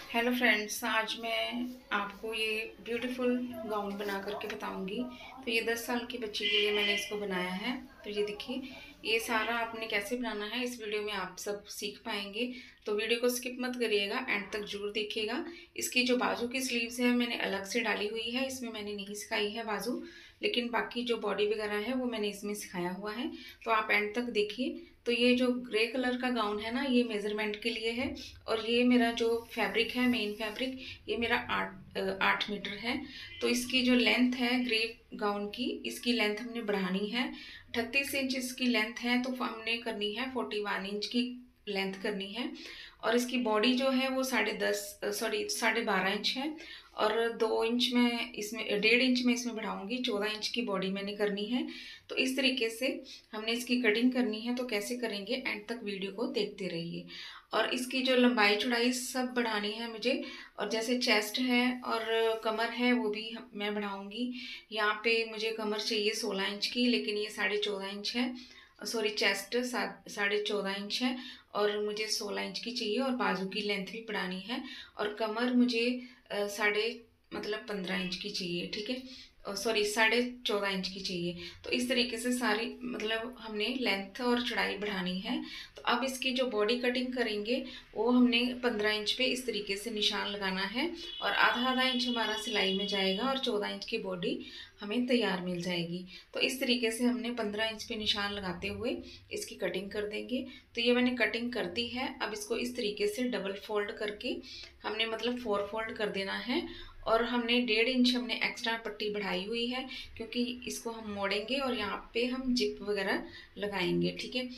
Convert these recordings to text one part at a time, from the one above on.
Hello friends, आज मैं आपको ये ब्यूटीफुल गाउन बना करके बताऊंगी। तो ये 10 साल की बच्ची के लिए मैंने इसको बनाया है। तो ये देखिए, ये सारा आपने कैसे बनाना है इस वीडियो में आप सब सीख पाएंगे। तो वीडियो को स्किप मत करिएगा, एंड तक जरूर देखिएगा। इसकी जो बाजू की स्लीव्स है मैंने अलग से डाली हुई है, इसमें मैंने नहीं सिखाई है बाजू, लेकिन बाकी जो बॉडी वगैरह है वो मैंने इसमें सिखाया हुआ है। तो आप एंड तक देखिए। तो ये जो ग्रे कलर का गाउन है ना, ये मेजरमेंट के लिए है। और ये मेरा जो फैब्रिक है, मेन फैब्रिक, ये मेरा 8 मीटर है। तो इसकी जो लेंथ है ग्रे गाउन की, इसकी लेंथ हमने बढ़ानी है। 38 इंच इसकी लेंथ है, तो हमने करनी है 41 इंच की लेंथ करनी है। और इसकी बॉडी जो है वो 12.5 इंच है। और 2 इंच में इसमें 1.5 इंच में इसमें बढ़ाऊंगी, 14 इंच की बॉडी मैंने करनी है। तो इस तरीके से हमने इसकी कटिंग करनी है। तो कैसे करेंगे, एंड तक वीडियो को देखते रहिए। और इसकी जो लंबाई चौड़ाई सब बढ़ानी है मुझे। और जैसे चेस्ट है और कमर है वो भी मैं बढ़ाऊंगी। यहाँ पे मुझे कमर चाहिए 16 इंच की, लेकिन ये 14.5 इंच है। सॉरी, चेस्ट 14.5 इंच है और मुझे 16 इंच की चाहिए। और बाजू की लेंथ भी बढ़ानी है। और कमर मुझे साढ़े मतलब 15 इंच की चाहिए, ठीक है। सॉरी, 14.5 इंच की चाहिए। तो इस तरीके से सारी मतलब हमने लेंथ और चौड़ाई बढ़ानी है। तो अब इसकी जो बॉडी कटिंग करेंगे वो हमने 15 इंच पे इस तरीके से निशान लगाना है। और आधा आधा इंच हमारा सिलाई में जाएगा और 14 इंच की बॉडी हमें तैयार मिल जाएगी। तो इस तरीके से हमने 15 इंच पे निशान लगाते हुए इसकी कटिंग कर देंगे। तो ये मैंने कटिंग कर दी है। अब इसको इस तरीके से डबल फोल्ड करके हमने मतलब 4 फोल्ड कर देना है। और हमने 1.5 इंच हमने एक्स्ट्रा पट्टी बढ़ाई हुई है, क्योंकि इसको हम मोड़ेंगे और यहाँ पे हम जिप वगैरह लगाएंगे, ठीक है।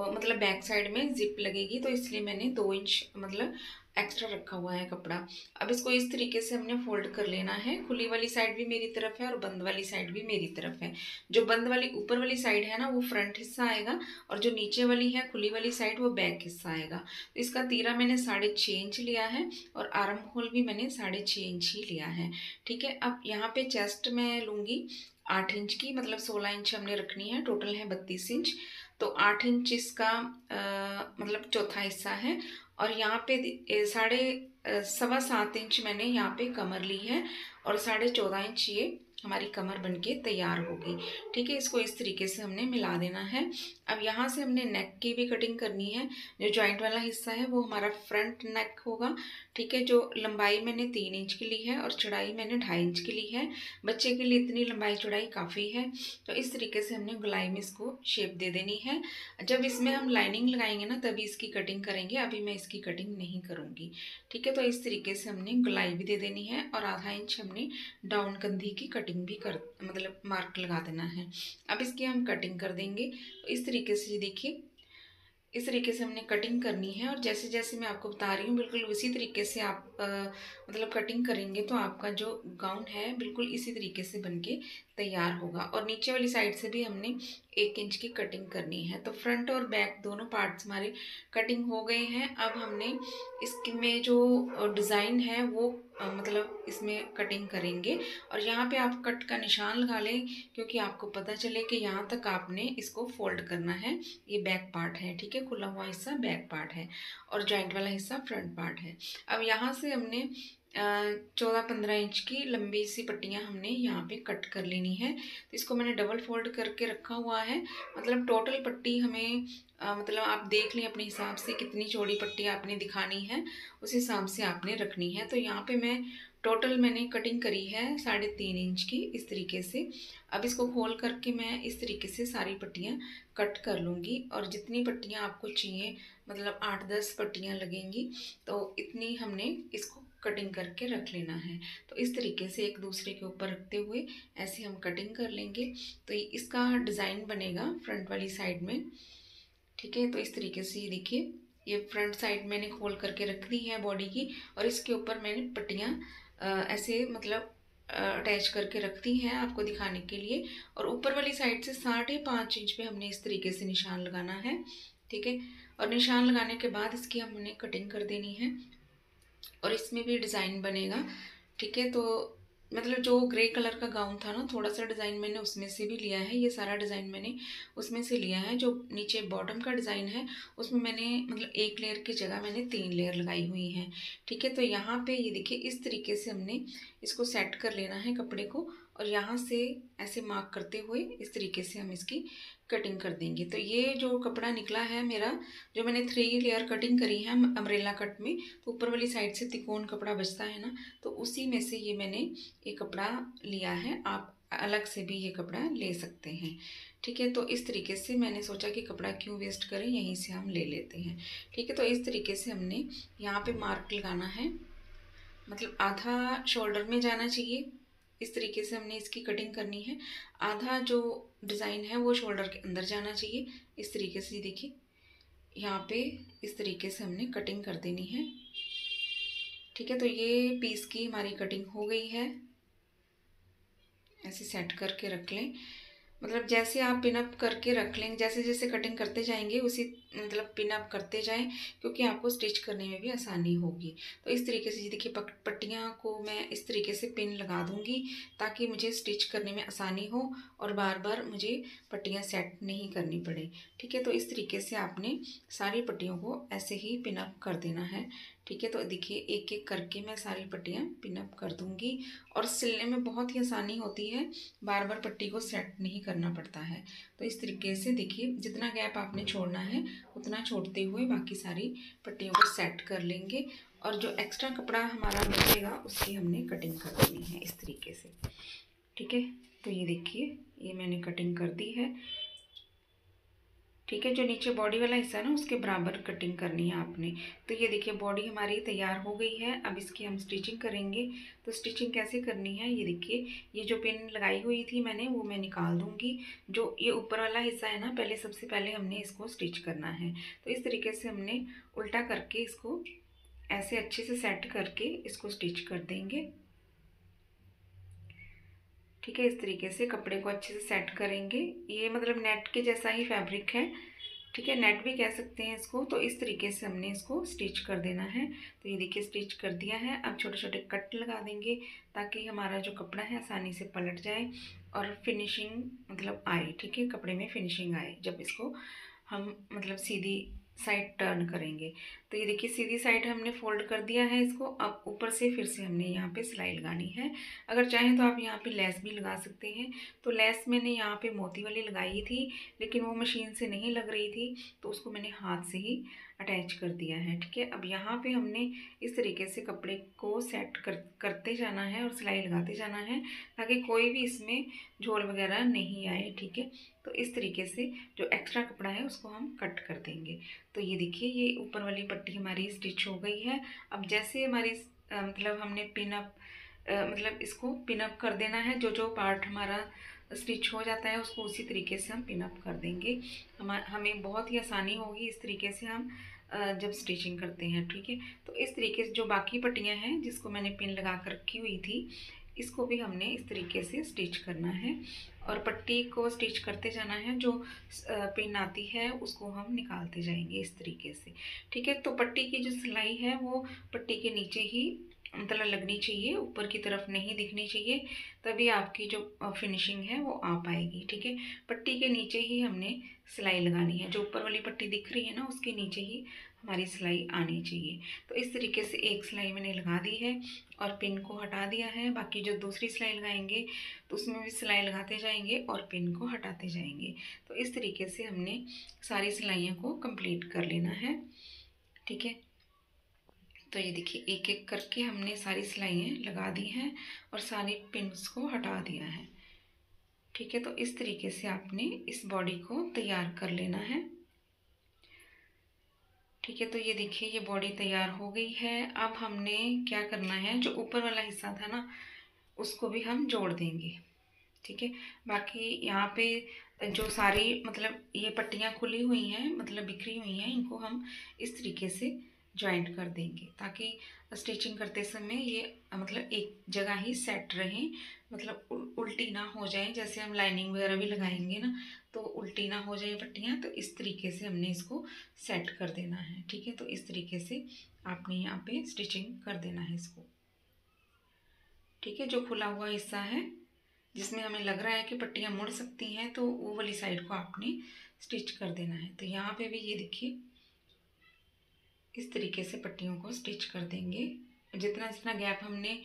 मतलब बैक साइड में जिप लगेगी, तो इसलिए मैंने 2 इंच मतलब एक्स्ट्रा रखा हुआ है कपड़ा। अब इसको इस तरीके से हमने फोल्ड कर लेना है। खुली वाली साइड भी मेरी तरफ है और बंद वाली साइड भी मेरी तरफ है। जो बंद वाली ऊपर वाली साइड है ना, वो फ्रंट हिस्सा आएगा। और जो नीचे वाली है खुली वाली साइड, वो बैक हिस्सा आएगा। तो इसका तीरा मैंने 6.5 इंच लिया है। और आर्म होल भी मैंने 6.5 इंच ही लिया है, ठीक है। अब यहाँ पे चेस्ट मैं लूँगी 8 इंच की, मतलब 16 इंच हमने रखनी है, टोटल है 32 इंच। तो 8 इंच इसका मतलब चौथा हिस्सा है। और यहाँ पे सवा 7 इंच मैंने यहाँ पे कमर ली है। और 14.5 इंच ये हमारी कमर बनके तैयार होगी, ठीक है। इसको इस तरीके से हमने मिला देना है। अब यहाँ से हमने नेक की भी कटिंग करनी है। जो जॉइंट वाला हिस्सा है वो हमारा फ्रंट नेक होगा, ठीक है। जो लंबाई मैंने 3 इंच की ली है और चौड़ाई मैंने 2.5 इंच की ली है। बच्चे के लिए इतनी लंबाई चौड़ाई काफ़ी है। तो इस तरीके से हमने गोलाई में इसको शेप दे देनी है। जब इसमें हम लाइनिंग लगाएंगे ना, तभी इसकी कटिंग करेंगे, अभी मैं इसकी कटिंग नहीं करूँगी, ठीक है। तो इस तरीके से हमने गोलाई भी दे देनी है और आधा इंच हमने डाउन कंधी की कटिंग भी कर मतलब मार्क लगा देना है। अब इसकी हम कटिंग कर देंगे। तो इस तरीके से देखिए, इस तरीके से हमने कटिंग करनी है। और जैसे जैसे मैं आपको बता रही हूँ बिल्कुल उसी तरीके से आप मतलब कटिंग करेंगे तो आपका जो गाउन है बिल्कुल इसी तरीके से बनके तैयार होगा। और नीचे वाली साइड से भी हमने 1 इंच की कटिंग करनी है। तो फ्रंट और बैक दोनों पार्ट्स हमारे कटिंग हो गए हैं। अब हमने इसमें जो डिज़ाइन है वो मतलब इसमें कटिंग करेंगे। और यहाँ पे आप कट का निशान लगा लें, क्योंकि आपको पता चले कि यहाँ तक आपने इसको फोल्ड करना है। ये बैक पार्ट है, ठीक है। खुला हुआ हिस्सा बैक पार्ट है और जॉइंट वाला हिस्सा फ्रंट पार्ट है। अब यहाँ से हमने 14-15 इंच की लंबी सी पट्टियाँ हमने यहाँ पे कट कर लेनी है। तो इसको मैंने डबल फोल्ड करके रखा हुआ है। मतलब टोटल पट्टी हमें मतलब आप देख लें अपने हिसाब से कितनी चौड़ी पट्टी आपने दिखानी है, उस हिसाब से आपने रखनी है। तो यहाँ पे मैंने कटिंग करी है 3.5 इंच की, इस तरीके से। अब इसको खोल करके मैं इस तरीके से सारी पट्टियाँ कट कर लूँगी। और जितनी पट्टियाँ आपको चाहिए, मतलब 8-10 पट्टियाँ लगेंगी, तो इतनी हमने इसको कटिंग करके रख लेना है। तो इस तरीके से एक दूसरे के ऊपर रखते हुए ऐसे हम कटिंग कर लेंगे। तो इसका डिज़ाइन बनेगा फ्रंट वाली साइड में, ठीक है। तो इस तरीके से ये देखिए, ये फ्रंट साइड मैंने खोल करके रख दी है बॉडी की। और इसके ऊपर मैंने पट्टियाँ ऐसे मतलब अटैच करके रख दी हैं आपको दिखाने के लिए। और ऊपर वाली साइड से 5.5 इंच पे हमने इस तरीके से निशान लगाना है, ठीक है। और निशान लगाने के बाद इसकी हमने कटिंग कर देनी है और इसमें भी डिज़ाइन बनेगा, ठीक है। तो मतलब जो ग्रे कलर का गाउन था ना, थोड़ा सा डिज़ाइन मैंने उसमें से भी लिया है। ये सारा डिज़ाइन मैंने उसमें से लिया है। जो नीचे बॉटम का डिज़ाइन है उसमें मैंने मतलब 1 लेयर की जगह मैंने 3 लेयर लगाई हुई हैं। ठीक है, तो यहाँ पे ये देखिए इस तरीके से हमने इसको सेट कर लेना है कपड़े को, और यहाँ से ऐसे मार्क करते हुए इस तरीके से हम इसकी कटिंग कर देंगे। तो ये जो कपड़ा निकला है मेरा, जो मैंने 3 लेयर कटिंग करी है अम्ब्रेला कट में, तो ऊपर वाली साइड से तिकोन कपड़ा बचता है ना, तो उसी में से ये मैंने ये कपड़ा लिया है। आप अलग से भी ये कपड़ा ले सकते हैं। ठीक है, तो इस तरीके से मैंने सोचा कि कपड़ा क्यों वेस्ट करें, यहीं से हम ले लेते हैं। ठीक है, तो इस तरीके से हमने यहाँ पे मार्क लगाना है, मतलब आधा शोल्डर में जाना चाहिए। इस तरीके से हमने इसकी कटिंग करनी है। आधा जो डिज़ाइन है वो शोल्डर के अंदर जाना चाहिए। इस तरीके से देखिए यहाँ पे इस तरीके से हमने कटिंग कर देनी है। ठीक है, तो ये पीस की हमारी कटिंग हो गई है। ऐसे सेट करके रख लें, मतलब जैसे आप पिन अप करके रख लें, जैसे जैसे कटिंग करते जाएंगे उसी मतलब पिन अप करते जाएं, क्योंकि आपको स्टिच करने में भी आसानी होगी। तो इस तरीके से देखिए पट्टियाँ को मैं इस तरीके से पिन लगा दूंगी ताकि मुझे स्टिच करने में आसानी हो और बार बार मुझे पट्टियाँ सेट नहीं करनी पड़े। ठीक है, तो इस तरीके से आपने सारी पट्टियों को ऐसे ही पिन अप कर देना है। ठीक है, तो देखिए एक एक करके मैं सारी पट्टियाँ पिन अप कर दूंगी, और सिलने में बहुत ही आसानी होती है, बार बार पट्टी को सेट नहीं करना पड़ता है। तो इस तरीके से देखिए जितना गैप आपने छोड़ना है उतना छोड़ते हुए बाकी सारी पट्टियों को सेट कर लेंगे, और जो एक्स्ट्रा कपड़ा हमारा बचेगा उसकी हमने कटिंग कर देनी है इस तरीके से। ठीक है, तो ये देखिए ये मैंने कटिंग कर दी है। ठीक है, जो नीचे बॉडी वाला हिस्सा है ना उसके बराबर कटिंग करनी है आपने। तो ये देखिए बॉडी हमारी तैयार हो गई है। अब इसकी हम स्टिचिंग करेंगे। तो स्टिचिंग कैसे करनी है, ये देखिए ये जो पिन लगाई हुई थी मैंने वो मैं निकाल दूंगी। जो ये ऊपर वाला हिस्सा है ना, पहले सबसे पहले हमने इसको स्टिच करना है। तो इस तरीके से हमने उल्टा करके इसको ऐसे अच्छे से सेट करके इसको स्टिच कर देंगे। ठीक है, इस तरीके से कपड़े को अच्छे से सेट करेंगे। ये मतलब नेट के जैसा ही फैब्रिक है। ठीक है, नेट भी कह सकते हैं इसको। तो इस तरीके से हमने इसको स्टिच कर देना है। तो ये देखिए स्टिच कर दिया है। अब छोटे छोटे कट लगा देंगे ताकि हमारा जो कपड़ा है आसानी से पलट जाए और फिनिशिंग मतलब आए। ठीक है, कपड़े में फिनिशिंग आए जब इसको हम मतलब सीधी साइड टर्न करेंगे। तो ये देखिए सीधी साइड हमने फोल्ड कर दिया है इसको। अब ऊपर से फिर से हमने यहाँ पे सिलाई लगानी है। अगर चाहें तो आप यहाँ पे लेस भी लगा सकते हैं। तो लेस मैंने यहाँ पे मोती वाली लगाई थी, लेकिन वो मशीन से नहीं लग रही थी, तो उसको मैंने हाथ से ही अटैच कर दिया है। ठीक है, अब यहाँ पे हमने इस तरीके से कपड़े को सेट करते जाना है और सिलाई लगाते जाना है ताकि कोई भी इसमें झोल वगैरह नहीं आए। ठीक है, तो इस तरीके से जो एक्स्ट्रा कपड़ा है उसको हम कट कर देंगे। तो ये देखिए ये ऊपर वाली पट्टी हमारी स्टिच हो गई है। अब जैसे हमारी मतलब हमने पिन अप मतलब इसको पिन अप कर देना है। जो जो पार्ट हमारा स्टिच हो जाता है उसको उसी तरीके से हम पिन अप कर देंगे। हमें बहुत ही आसानी होगी इस तरीके से हम जब स्टिचिंग करते हैं। ठीक है, तो इस तरीके से जो बाकी पट्टियां हैं जिसको मैंने पिन लगा कर रखी हुई थी, इसको भी हमने इस तरीके से स्टिच करना है और पट्टी को स्टिच करते जाना है। जो पिन आती है उसको हम निकालते जाएंगे इस तरीके से। ठीक है, तो पट्टी की जो सिलाई है वो पट्टी के नीचे ही मतलब लगनी चाहिए, ऊपर की तरफ नहीं दिखनी चाहिए, तभी आपकी जो फिनिशिंग है वो आ पाएगी। ठीक है, पट्टी के नीचे ही हमने सिलाई लगानी है। जो ऊपर वाली पट्टी दिख रही है ना उसके नीचे ही हमारी सिलाई आनी चाहिए। तो इस तरीके से एक सिलाई मैंने लगा दी है और पिन को हटा दिया है। बाकी जो दूसरी सिलाई लगाएंगे तो उसमें भी सिलाई लगाते जाएंगे और पिन को हटाते जाएंगे। तो इस तरीके से हमने सारी सिलाइयों को कंप्लीट कर लेना है। ठीक है, तो ये देखिए एक एक करके हमने सारी सिलाइयाँ लगा दी हैं और सारी पिन्स को हटा दिया है। ठीक है, तो इस तरीके से आपने इस बॉडी को तैयार कर लेना है। ठीक है, तो ये देखिए ये बॉडी तैयार हो गई है। अब हमने क्या करना है, जो ऊपर वाला हिस्सा था ना उसको भी हम जोड़ देंगे। ठीक है, बाकी यहाँ पे जो सारी मतलब ये पट्टियाँ खुली हुई हैं मतलब बिखरी हुई हैं, इनको हम इस तरीके से जॉइंट कर देंगे ताकि स्टिचिंग करते समय ये मतलब एक जगह ही सेट रहें, मतलब उल्टी ना हो जाए। जैसे हम लाइनिंग वगैरह भी लगाएंगे ना तो उल्टी ना हो जाए पट्टियाँ, तो इस तरीके से हमने इसको सेट कर देना है। ठीक है, तो इस तरीके से आपने यहाँ पे स्टिचिंग कर देना है इसको। ठीक है, तो इस तरीके से आपने यहाँ पे स्टिचिंग कर देना है इसको। ठीक है, तो इस तरीके से आपने यहाँ पे स्टिचिंग कर देना है। ठीक है, तो इस तरीके से आपने यहाँ पे स्टिचिंग कर देना है इसको। ठीक है, तो इस तरीके से आपने यहाँ पे स्टिचिंग कर देना है इसको। ठीक है, तो इस तरीके से आपने यहाँ पे स्टिचिंग कर देना है इसको। ठीक है, जो खुला हुआ हिस्सा है जिसमें हमें लग रहा है कि पट्टियाँ मुड़ सकती हैं, तो वो वाली साइड को आपने स्टिच कर देना है। तो यहाँ पे भी ये देखिए इस तरीके से पट्टियों को स्टिच कर देंगे। जितना जितना गैप हमने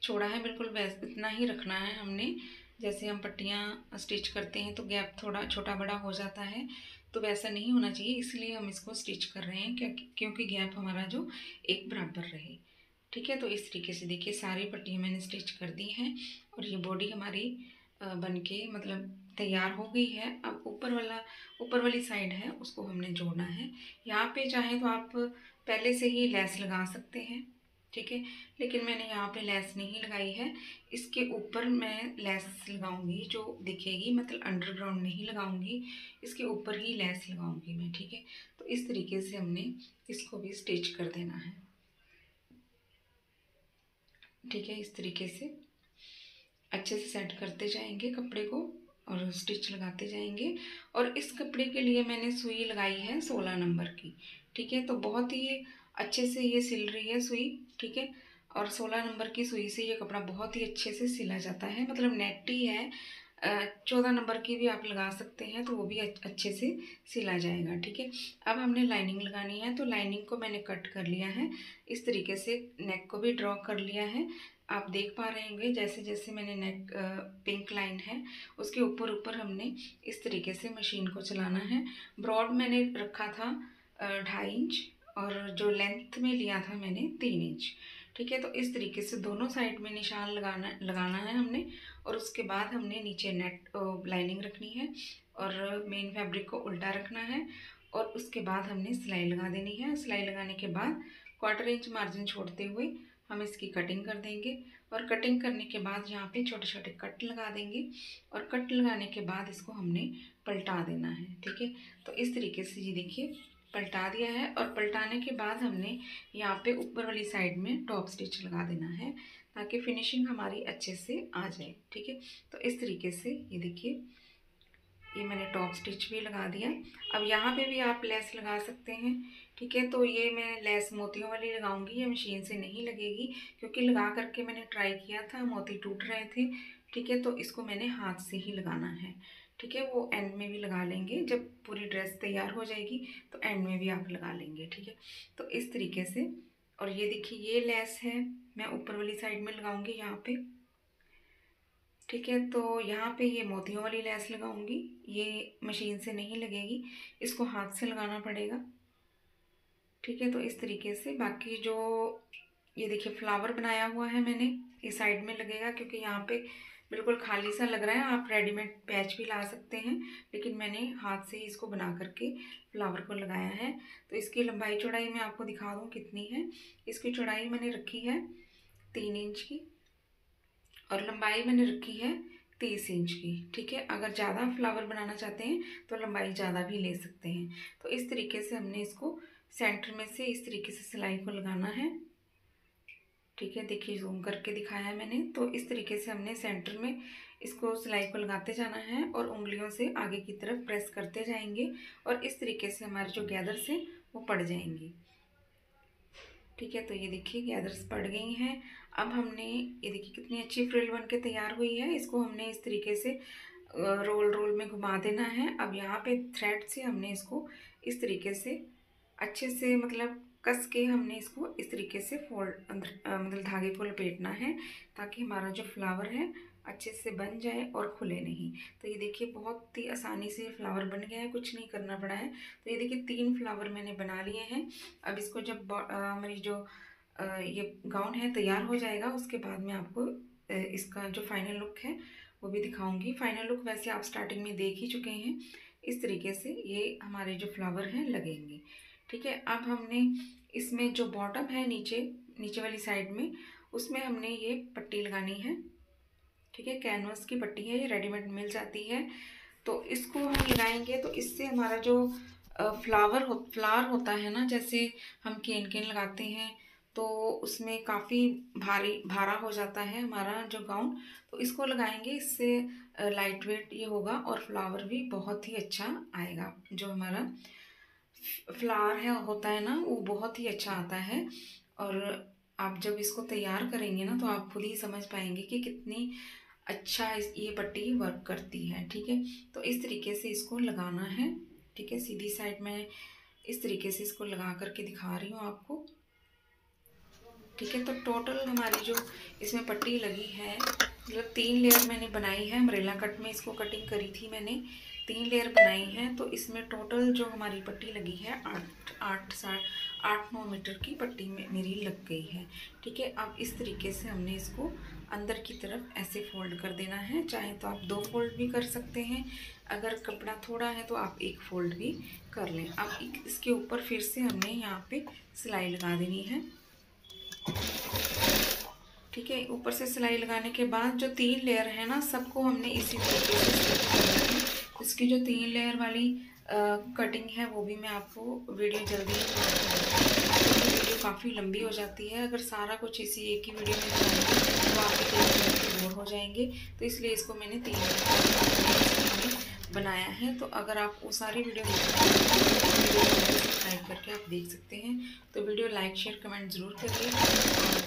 छोड़ा है बिल्कुल वैसे इतना ही रखना है हमने। जैसे हम पट्टियाँ स्टिच करते हैं तो गैप थोड़ा छोटा बड़ा हो जाता है, तो वैसा नहीं होना चाहिए, इसलिए हम इसको स्टिच कर रहे हैं क्योंकि गैप हमारा जो एक बराबर रहे। ठीक है, तो इस तरीके से देखिए सारी पट्टियाँ मैंने स्टिच कर दी हैं और ये बॉडी हमारी बन के मतलब तैयार हो गई है। अब ऊपर वाली साइड है उसको हमने जोड़ना है। यहाँ पे चाहे तो आप पहले से ही लेस लगा सकते हैं, ठीक है, लेकिन मैंने यहाँ पे लेस नहीं लगाई है। इसके ऊपर मैं लेस लगाऊंगी जो दिखेगी, मतलब अंडरग्राउंड नहीं लगाऊंगी, इसके ऊपर ही लेस लगाऊंगी मैं। ठीक है, तो इस तरीके से हमने इसको भी स्टिच कर देना है। ठीक है, इस तरीके से अच्छे से सेट करते जाएंगे कपड़े को और स्टिच लगाते जाएंगे। और इस कपड़े के लिए मैंने सुई लगाई है 16 नंबर की। ठीक है, तो बहुत ही अच्छे से ये सिल रही है सुई। ठीक है, और 16 नंबर की सुई से ये कपड़ा बहुत ही अच्छे से सिला जाता है, मतलब नेटी है। 14 नंबर की भी आप लगा सकते हैं तो वो भी अच्छे से सिला जाएगा। ठीक है, अब हमने लाइनिंग लगानी है, तो लाइनिंग को मैंने कट कर लिया है इस तरीके से, नेक को भी ड्रॉ कर लिया है। आप देख पा रहे होंगे जैसे जैसे मैंने नेक पिंक लाइन है उसके ऊपर ऊपर हमने इस तरीके से मशीन को चलाना है। ब्रॉड मैंने रखा था 2.5 इंच और जो लेंथ में लिया था मैंने 3 इंच। ठीक है, तो इस तरीके से दोनों साइड में निशान लगाना है हमने। और उसके बाद हमने नीचे नेट लाइनिंग रखनी है और मेन फैब्रिक को उल्टा रखना है और उसके बाद हमने सिलाई लगा देनी है। सिलाई लगाने के बाद 1/4 इंच मार्जिन छोड़ते हुए हम इसकी कटिंग कर देंगे और कटिंग करने के बाद यहाँ पे छोटे छोटे कट लगा देंगे और कट लगाने के बाद इसको हमने पलटा देना है। ठीक है, तो इस तरीके से ये देखिए पलटा दिया है और पलटाने के बाद हमने यहाँ पे ऊपर वाली साइड में टॉप स्टिच लगा देना है ताकि फिनिशिंग हमारी अच्छे से आ जाए। ठीक है, तो इस तरीके से ये देखिए ये मैंने टॉप स्टिच भी लगा दिया। अब यहाँ पे भी आप लेस लगा सकते हैं। ठीक है, तो ये मैं लेस मोतियों वाली लगाऊंगी, ये मशीन से नहीं लगेगी क्योंकि लगा करके मैंने ट्राई किया था, मोती टूट रहे थे। ठीक है, तो इसको मैंने हाथ से ही लगाना है। ठीक है, वो एंड में भी लगा लेंगे, जब पूरी ड्रेस तैयार हो जाएगी तो एंड में भी आप लगा लेंगे। ठीक है, तो इस तरीके से। और ये देखिए ये लेस है, मैं ऊपर वाली साइड में लगाऊंगी यहाँ पे। ठीक है, तो यहाँ पे ये मोतियों वाली लेस लगाऊंगी, ये मशीन से नहीं लगेगी, इसको हाथ से लगाना पड़ेगा। ठीक है, तो इस तरीके से बाकी जो ये देखिए फ्लावर बनाया हुआ है मैंने, ये साइड में लगेगा क्योंकि यहाँ पे बिल्कुल खाली सा लग रहा है। आप रेडीमेड पैच भी ला सकते हैं, लेकिन मैंने हाथ से ही इसको बना करके फ्लावर को लगाया है। तो इसकी लंबाई चौड़ाई मैं आपको दिखा दूँ कितनी है। इसकी चौड़ाई मैंने रखी है 3 इंच की और लंबाई मैंने रखी है 30 इंच की। ठीक है, अगर ज़्यादा फ्लावर बनाना चाहते हैं तो लंबाई ज़्यादा भी ले सकते हैं। तो इस तरीके से हमने इसको सेंटर में से इस तरीके से सिलाई को लगाना है। ठीक है, देखिए जूम करके दिखाया है मैंने, तो इस तरीके से हमने सेंटर में इसको सिलाई को लगाते जाना है और उंगलियों से आगे की तरफ प्रेस करते जाएंगे और इस तरीके से हमारे जो गैदर्स हैं वो पड़ जाएंगी। ठीक है, तो ये देखिए गैदर्स पड़ गई हैं। अब हमने ये देखिए कितनी अच्छी फ्रिल बन के तैयार हुई है, इसको हमने इस तरीके से रोल रोल में घुमा देना है। अब यहाँ पे थ्रेड से हमने इसको इस तरीके से अच्छे से मतलब कस के हमने इसको इस तरीके से मतलब धागे को लपेटना है ताकि हमारा जो फ्लावर है अच्छे से बन जाए और खुले नहीं। तो ये देखिए बहुत ही आसानी से फ्लावर बन गया है, कुछ नहीं करना पड़ा है। तो ये देखिए 3 फ्लावर मैंने बना लिए हैं। अब इसको जब हमारी जो ये गाउन है तैयार हो जाएगा उसके बाद मैं आपको इसका जो फाइनल लुक है वो भी दिखाऊंगी। फाइनल लुक वैसे आप स्टार्टिंग में देख ही चुके हैं। इस तरीके से ये हमारे जो फ्लावर हैं लगेंगे। ठीक है, अब हमने इसमें जो बॉटम है नीचे वाली साइड में उसमें हमने ये पट्टी लगानी है। ठीक है, कैनवस की पट्टी है, ये रेडीमेड मिल जाती है। तो इसको हम लगाएंगे तो इससे हमारा जो फ्लावर होता है ना, जैसे हम केन लगाते हैं तो उसमें काफ़ी भारा हो जाता है हमारा जो गाउन। तो इसको लगाएंगे, इससे लाइट वेट ये होगा और फ्लावर भी बहुत ही अच्छा आएगा। जो हमारा फ्लावर है होता है ना वो बहुत ही अच्छा आता है और आप जब इसको तैयार करेंगे ना तो आप खुद ही समझ पाएंगे कि कितनी अच्छा ये पट्टी वर्क करती है। ठीक है, तो इस तरीके से इसको लगाना है। ठीक है, सीधी साइड में इस तरीके से इसको लगा करके दिखा रही हूँ आपको। ठीक है, तो टोटल हमारी जो इसमें पट्टी लगी है, मतलब 3 लेयर मैंने बनाई है। अम्ब्रेला कट में इसको कटिंग करी थी मैंने, 3 लेयर बनाई है। तो इसमें टोटल जो हमारी पट्टी लगी है 8-9 मीटर की पट्टी में मेरी लग गई है। ठीक है, अब इस तरीके से हमने इसको अंदर की तरफ ऐसे फोल्ड कर देना है। चाहे तो आप 2 फोल्ड भी कर सकते हैं, अगर कपड़ा थोड़ा है तो आप 1 फोल्ड भी कर लें। अब इसके ऊपर फिर से हमने यहाँ पे सिलाई लगा देनी है। ठीक है, ऊपर से सिलाई लगाने के बाद जो 3 लेयर है ना, सबको हमने इसी तरीके से करना है। इसकी जो 3 लेयर वाली कटिंग है वो भी मैं आपको वीडियो जल्दी वीडियो काफ़ी लंबी हो जाती है। अगर सारा कुछ इसी एक ही वीडियो में बनाएंगे तो आप एक बोर हो जाएंगे, तो इसलिए इसको मैंने 3 बनाया है। तो अगर आप वो सारी वीडियो सब्सक्राइब करके आप देख सकते हैं। तो वीडियो लाइक शेयर कमेंट ज़रूर करिए।